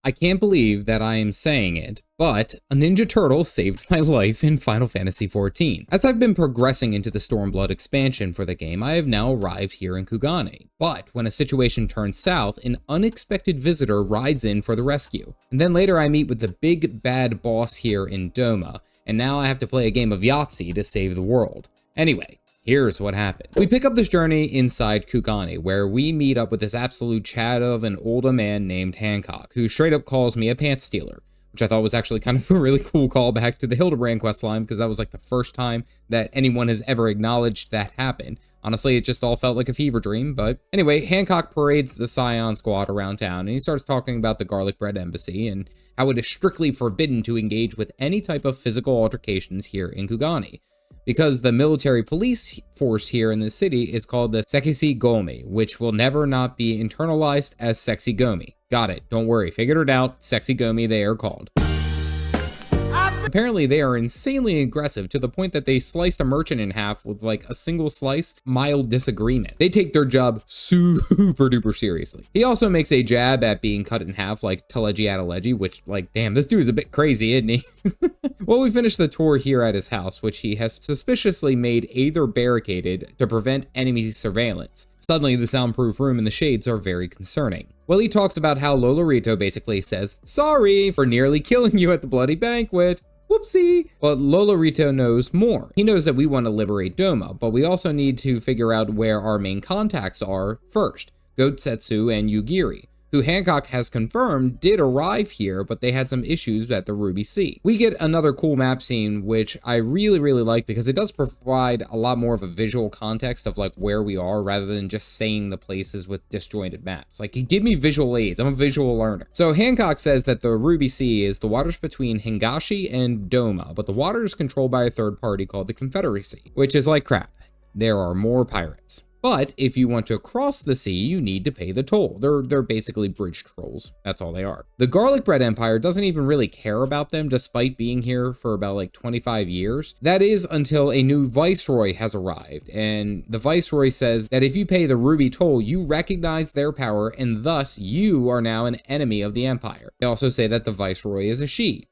I can't believe that I am saying it, but a Ninja Turtle saved my life in Final Fantasy XIV. As I've been progressing into the Stormblood expansion for the game, I have now arrived here in Kugane. But when a situation turns south, an unexpected visitor rides in for the rescue. And then later I meet with the big bad boss here in Doma, and now I have to play a game of Yahtzee to save the world. Anyway, here's what happened. We pick up this journey inside Kugane, where we meet up with this absolute chad of an older man named Hancock, who straight up calls me a pants stealer, which I thought was actually kind of a really cool callback to the Hildebrand questline, because that was like the first time that anyone has ever acknowledged that happened. Honestly, it just all felt like a fever dream, but anyway, Hancock parades the Scion squad around town, and he starts talking about the Garlic Bread Embassy and how it is strictly forbidden to engage with any type of physical altercations here in Kugane, because the military police force here in the city is called the Sekisi Gomi, which will never not be internalized as Sexy Gomi. Got it, don't worry, figured it out, Sexy Gomi they are called. Apparently they are insanely aggressive to the point that they sliced a merchant in half with like a single slice, mild disagreement. They take their job super duper seriously. He also makes a jab at being cut in half like Teleji Adeleji, which like, damn, this dude is a bit crazy, isn't he? Well, we finished the tour here at his house, which he has suspiciously made either barricaded to prevent enemy surveillance. Suddenly, the soundproof room and the shades are very concerning. Well, he talks about how Lolorito basically says, "Sorry for nearly killing you at the bloody banquet. Whoopsie." But Lolorito knows more. He knows that we want to liberate Doma, but we also need to figure out where our main contacts are first, Gotsetsu and Yugiri, who Hancock has confirmed did arrive here, but they had some issues at the Ruby Sea. We get another cool map scene, which I really like because it does provide a lot more of a visual context of like where we are rather than just saying the places with disjointed maps. Like, give me visual aids, I'm a visual learner. So Hancock says that the Ruby Sea is the waters between Hingashi and Doma, but the water is controlled by a third party called the Confederacy, which is like crap. There are more pirates. But if you want to cross the sea, you need to pay the toll. They're basically bridge trolls. That's all they are. The Garlic Bread Empire doesn't even really care about them despite being here for about like 25 years. That is until a new viceroy has arrived. And the viceroy says that if you pay the ruby toll, you recognize their power and thus you are now an enemy of the empire. They also say that the viceroy is a she.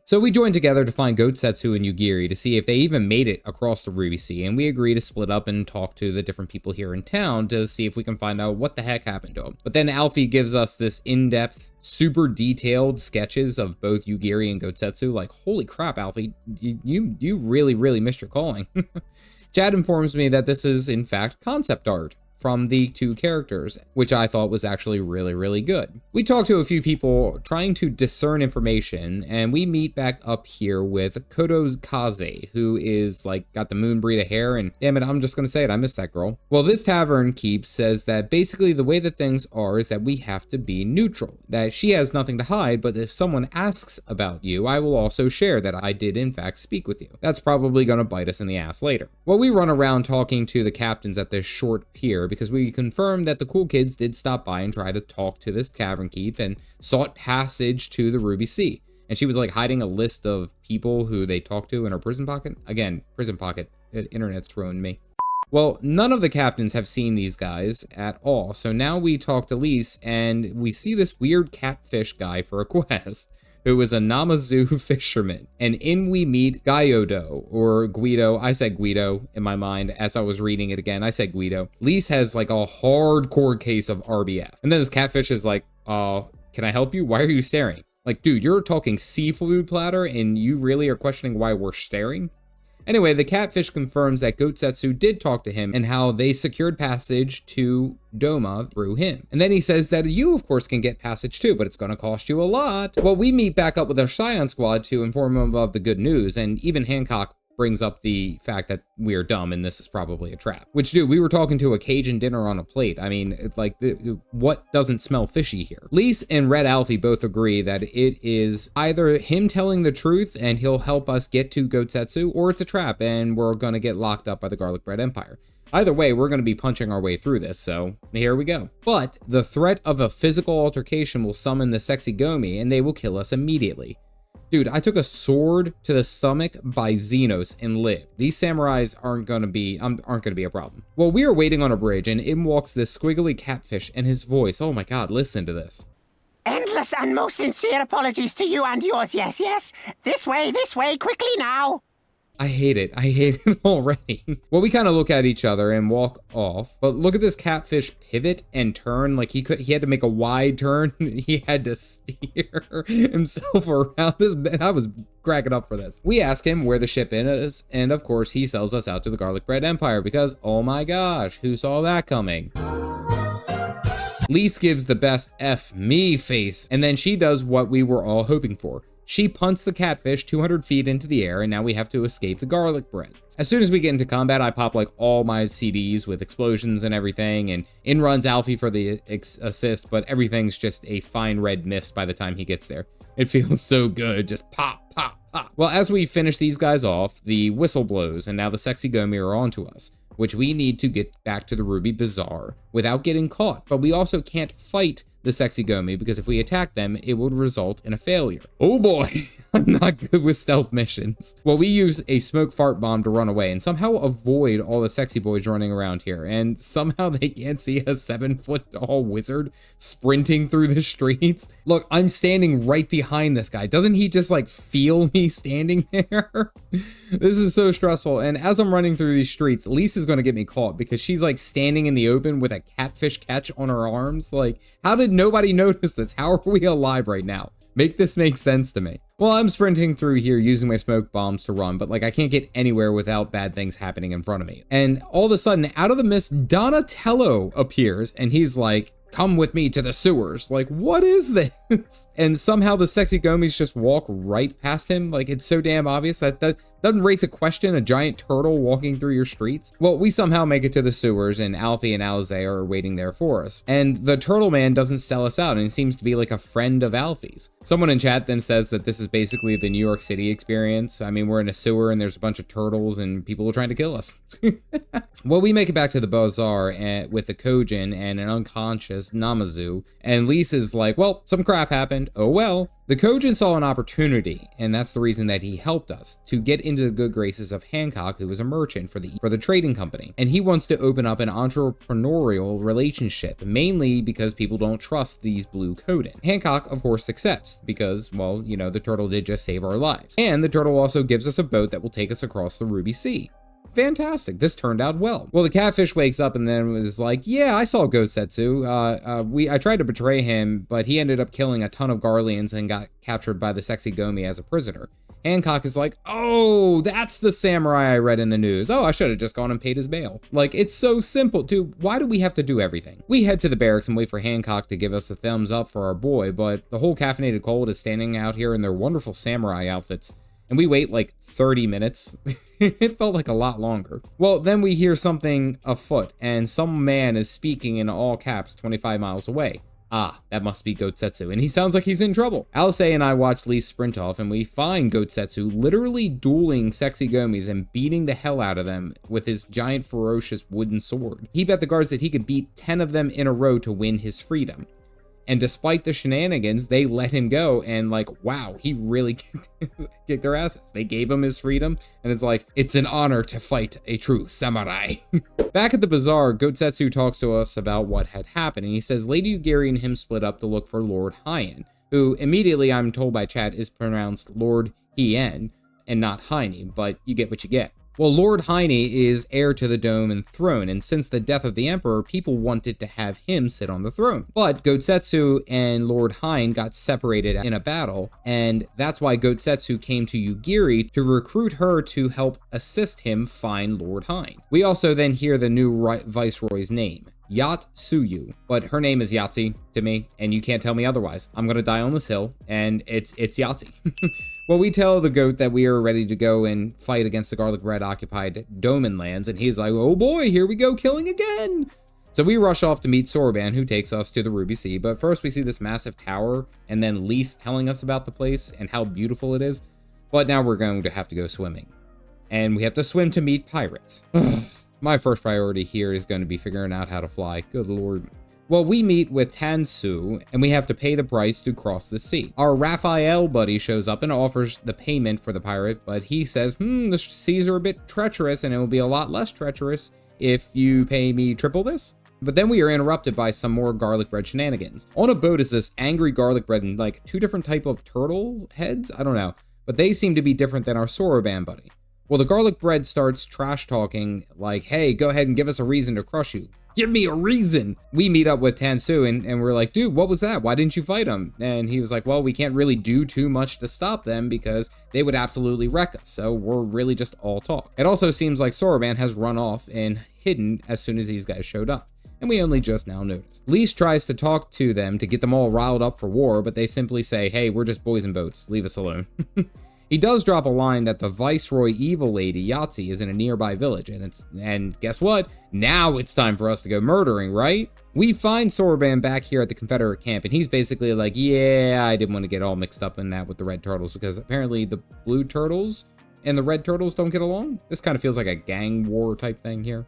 So we joined together to find Gotsetsu and Yugiri to see if they even made it across the Ruby Sea, and we agree to split up and talk to the different people here in town to see if we can find out what the heck happened to them. But then Alfie gives us this in-depth, super detailed sketches of both Yugiri and Gotsetsu. Like, holy crap, Alfie, you really missed your calling. Chad informs me that this is, in fact, concept art from the two characters, which I thought was actually really good. We talked to a few people trying to discern information, and we meet back up here with Kodo's Kaze, who is like got the moon breed of hair, and damn it, I'm just gonna say it, I miss that girl. Well, this tavern keep says that basically the way that things are is that we have to be neutral, that she has nothing to hide, but if someone asks about you, I will also share that I did in fact speak with you. That's probably gonna bite us in the ass later. Well, we run around talking to the captains at this short pier because we confirmed that the cool kids did stop by and try to talk to this tavern keep and sought passage to the Ruby Sea. And she was like hiding a list of people who they talked to in her prison pocket. Again, prison pocket, the internet's ruined me. Well, none of the captains have seen these guys at all. So now we talk to Lise and we see this weird catfish guy for a quest, who is a Namazu fisherman. And in we meet Gyodo, or Guido. I said Guido in my mind as I was reading it again. I said Guido. Lise has like a hardcore case of RBF. And then this catfish is like, can I help you? Why are you staring? Like, dude, you're talking seafood platter and you really are questioning why we're staring? Anyway, the catfish confirms that Gotsetsu did talk to him and how they secured passage to Doma through him. And then he says that you, of course, can get passage too, but it's going to cost you a lot. Well, we meet back up with our Scion squad to inform them of the good news, and even Hancock brings up the fact that we are dumb and this is probably a trap. Which, dude, we were talking to a Cajun dinner on a plate. I mean, it's like, what doesn't smell fishy here? Lise and Red Alfie both agree that it is either him telling the truth and he'll help us get to Gotsetsu, or it's a trap and we're gonna get locked up by the Garlic Bread Empire. Either way, we're going to be punching our way through this, so here we go. But the threat of a physical altercation will summon the Sexy Gomi and they will kill us immediately. Dude, I took a sword to the stomach by Xenos and lived. These samurais aren't gonna be a problem. Well, we are waiting on a bridge and in walks this squiggly catfish and his voice. Oh my god, listen to this. Endless and most sincere apologies to you and yours, yes, yes. This way, quickly now. I hate it. I hate it already. Well, we kind of look at each other and walk off, but look at this catfish pivot and turn. Like he had to make a wide turn. He had to steer himself around this. I was cracking up for this. We ask him where the ship is, and of course he sells us out to the garlic bread empire because, oh my gosh, who saw that coming? Lise gives the best F me face, and then she does what we were all hoping for. She punts the catfish 200 feet into the air, and now we have to escape the garlic bread. As soon as we get into combat, I pop like all my CDs with explosions and everything, and in runs Alfie for the assist, but everything's just a fine red mist by the time he gets there. It feels so good, just pop, pop, pop. Well, as we finish these guys off, the whistle blows, and now the sexy Gomi are onto us, which we need to get back to the Ruby Bazaar without getting caught, but we also can't fight the sexy Gomi because if we attack them, it would result in a failure. Oh boy, I'm not good with stealth missions. Well, we use a smoke fart bomb to run away and somehow avoid all the sexy boys running around here, and somehow they can't see a 7-foot tall wizard sprinting through the streets. Look, I'm standing right behind this guy. Doesn't he just like feel me standing there? This is so stressful, and as I'm running through these streets, Lise is going to get me caught because she's like standing in the open with a catfish catch on her arms. Like, how did nobody notice this? How are we alive right now? Make this make sense to me. Well, I'm sprinting through here using my smoke bombs to run, but like I can't get anywhere without bad things happening in front of me. And all of a sudden, out of the mist, Donatello appears and he's like, come with me to the sewers. Like, what is this? And somehow the sexy Gomis just walk right past him. Like, it's so damn obvious that doesn't raise a question, a giant turtle walking through your streets. Well, we somehow make it to the sewers and Alfie and Alize are waiting there for us. And the turtle man doesn't sell us out and he seems to be like a friend of Alfie's. Someone in chat then says that this is basically the New York City experience. I mean, we're in a sewer and there's a bunch of turtles and people are trying to kill us. Well, we make it back to the bazaar with the Kojin and an unconscious Namazu. And Lisa's like, well, some crap happened. Oh well. The Kojin saw an opportunity, and that's the reason that he helped us, to get into the good graces of Hancock, who is a merchant for the trading company. And he wants to open up an entrepreneurial relationship, mainly because people don't trust these blue Kojin. Hancock, of course, accepts, because, well, you know, the turtle did just save our lives. And the turtle also gives us a boat that will take us across the Ruby Sea. Fantastic. This turned out well. Well, the catfish wakes up and then was like, yeah, I saw Gosetsu. I tried to betray him, but he ended up killing a ton of Garleans and got captured by the sexy Gomi as a prisoner. Hancock is like, oh, that's the samurai I read in the news. Oh, I should have just gone and paid his bail. Like, it's so simple, dude. Why do we have to do everything? We head to the barracks and wait for Hancock to give us a thumbs up for our boy, but the whole caffeinated cold is standing out here in their wonderful samurai outfits. And we wait like 30 minutes. It felt like a lot longer. Well, then we hear something afoot, and some man is speaking in all caps 25 miles away. Ah, that must be Gosetsu, and he sounds like he's in trouble. Alice and I watch Lise sprint off, and we find Gosetsu literally dueling sexy Gomis and beating the hell out of them with his giant ferocious wooden sword. He bet the guards that he could beat 10 of them in a row to win his freedom. And despite the shenanigans, they let him go, and like, wow, he really kicked their asses. They gave him his freedom, and it's like, it's an honor to fight a true samurai. Back at the bazaar, Gosetsu talks to us about what had happened, and he says Lady Ugiri and him split up to look for Lord Hien, who immediately I'm told by chat is pronounced Lord Hien and not Heine, but you get what you get. Well, Lord Heine is heir to the dome and throne, and since the death of the emperor, people wanted to have him sit on the throne. But Gosetsu and Lord Hien got separated in a battle, and that's why Gosetsu came to Ugiri to recruit her to help assist him find Lord Hien. We also then hear the new viceroy's name, Yatsuyu, but her name is Yahtzee to me, and you can't tell me otherwise. I'm gonna die on this hill, and it's Yahtzee. Well, we tell the goat that we are ready to go and fight against the garlic bread occupied Doman lands, and he's like, oh boy, here we go, killing again. So we rush off to meet Sorban, who takes us to the Ruby Sea, but first we see this massive tower, and then Lise telling us about the place and how beautiful it is. But now we're going to have to go swimming. And we have to swim to meet pirates. My first priority here is going to be figuring out how to fly. Good lord. Well, we meet with Tansu, and we have to pay the price to cross the sea. Our Raphael buddy shows up and offers the payment for the pirate, but he says, the seas are a bit treacherous, and it will be a lot less treacherous if you pay me triple this. But then we are interrupted by some more garlic bread shenanigans. On a boat is this angry garlic bread and like 2 different type of turtle heads? I don't know. But they seem to be different than our Soroban buddy. Well, the garlic bread starts trash talking like, hey, go ahead and give us a reason to crush you. Give me a reason. We meet up with Tansu and we're like, dude, what was that? Why didn't you fight him? And he was like, well, we can't really do too much to stop them because they would absolutely wreck us. So we're really just all talk. It also seems like Soroban has run off and hidden as soon as these guys showed up. And we only just now noticed. Lise tries to talk to them to get them all riled up for war, but they simply say, hey, we're just boys in boats. Leave us alone. He does drop a line that the Viceroy evil lady, Yahtzee, is in a nearby village, and guess what? Now it's time for us to go murdering, right? We find Soroban back here at the Confederate camp, and he's basically like, yeah, I didn't want to get all mixed up in that with the red turtles, because apparently the blue turtles and the red turtles don't get along. This kind of feels like a gang war type thing here.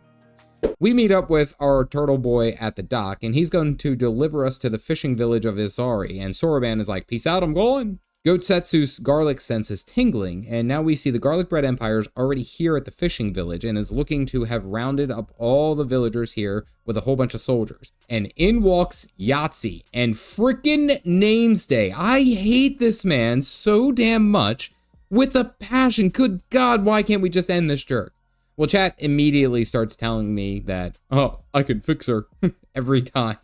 We meet up with our turtle boy at the dock, and he's going to deliver us to the fishing village of Izari, and Soroban is like, peace out, I'm going. Goatsetsu's garlic sense is tingling, and now we see the Garlic Bread Empire is already here at the fishing village and is looking to have rounded up all the villagers here with a whole bunch of soldiers. And in walks Yahtzee and frickin' Names Day. I hate this man so damn much with a passion. Good God, why can't we just end this jerk? Well, chat immediately starts telling me that, oh, I can fix her every time.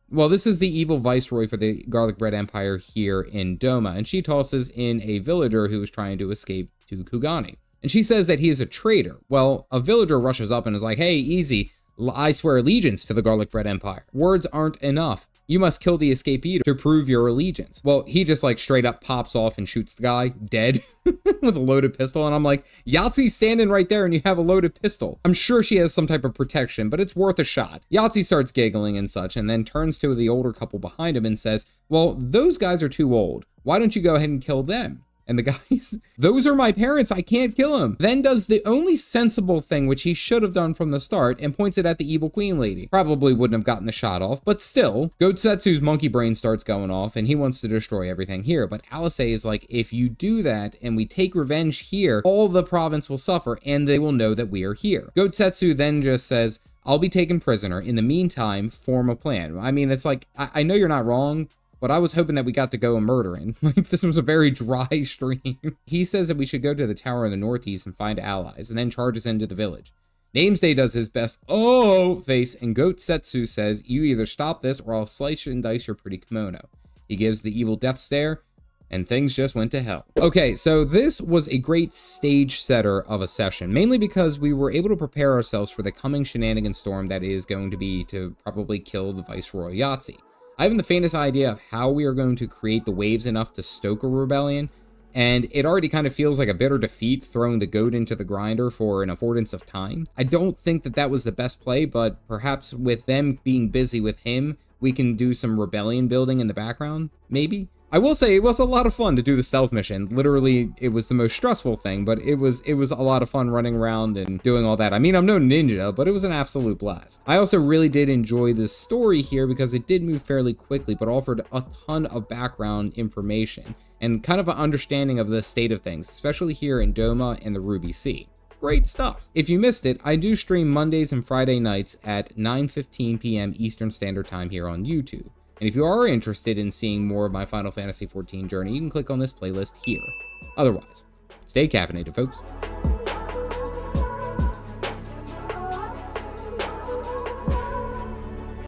Well, this is the evil viceroy for the Garlic Bread Empire here in Doma, and she tosses in a villager who is trying to escape to Kugani. And she says that he is a traitor. Well, a villager rushes up and is like, hey, easy, I swear allegiance to the Garlic Bread Empire. Words aren't enough. You must kill the escapee to prove your allegiance. Well, he just like straight up pops off and shoots the guy dead with a loaded pistol. And I'm like, Yahtzee's standing right there and you have a loaded pistol. I'm sure she has some type of protection, but it's worth a shot. Yahtzee starts giggling and such and then turns to the older couple behind him and says, well, those guys are too old. Why don't you go ahead and kill them? And the guys, those are my parents, I can't kill them. Then does the only sensible thing, which he should have done from the start, and points it at the evil queen lady. Probably wouldn't have gotten the shot off, but still, Goatsetsu's monkey brain starts going off, and he wants to destroy everything here. But Alice is like, if you do that, and we take revenge here, all the province will suffer, and they will know that we are here. Goatsetsu then just says, I'll be taken prisoner. In the meantime, form a plan. I mean, it's like, I know you're not wrong, but I was hoping that we got to go murdering. Like, this was a very dry stream. He says that we should go to the tower in the northeast and find allies, and then charges into the village. Namesday does his best face, and Goatsetsu says, you either stop this or I'll slice and dice your pretty kimono. He gives the evil death stare, and things just went to hell. Okay, so this was a great stage setter of a session, mainly because we were able to prepare ourselves for the coming shenanigan storm that is going to be to probably kill the Viceroy Yahtzee. I haven't the faintest idea of how we are going to create the waves enough to stoke a rebellion, and it already kind of feels like a bitter defeat throwing the goat into the grinder for an affordance of time. I don't think that that was the best play, but perhaps with them being busy with him, we can do some rebellion building in the background, maybe? I will say it was a lot of fun to do the stealth mission. Literally, it was the most stressful thing, but it was a lot of fun running around and doing all that. I mean, I'm no ninja, but it was an absolute blast. I also really did enjoy this story here because it did move fairly quickly, but offered a ton of background information and kind of an understanding of the state of things, especially here in Doma and the Ruby Sea. Great stuff. If you missed it, I do stream Mondays and Friday nights at 9:15 p.m. Eastern Standard Time here on YouTube. And if you are interested in seeing more of my Final Fantasy XIV journey, you can click on this playlist here. Otherwise, stay caffeinated, folks.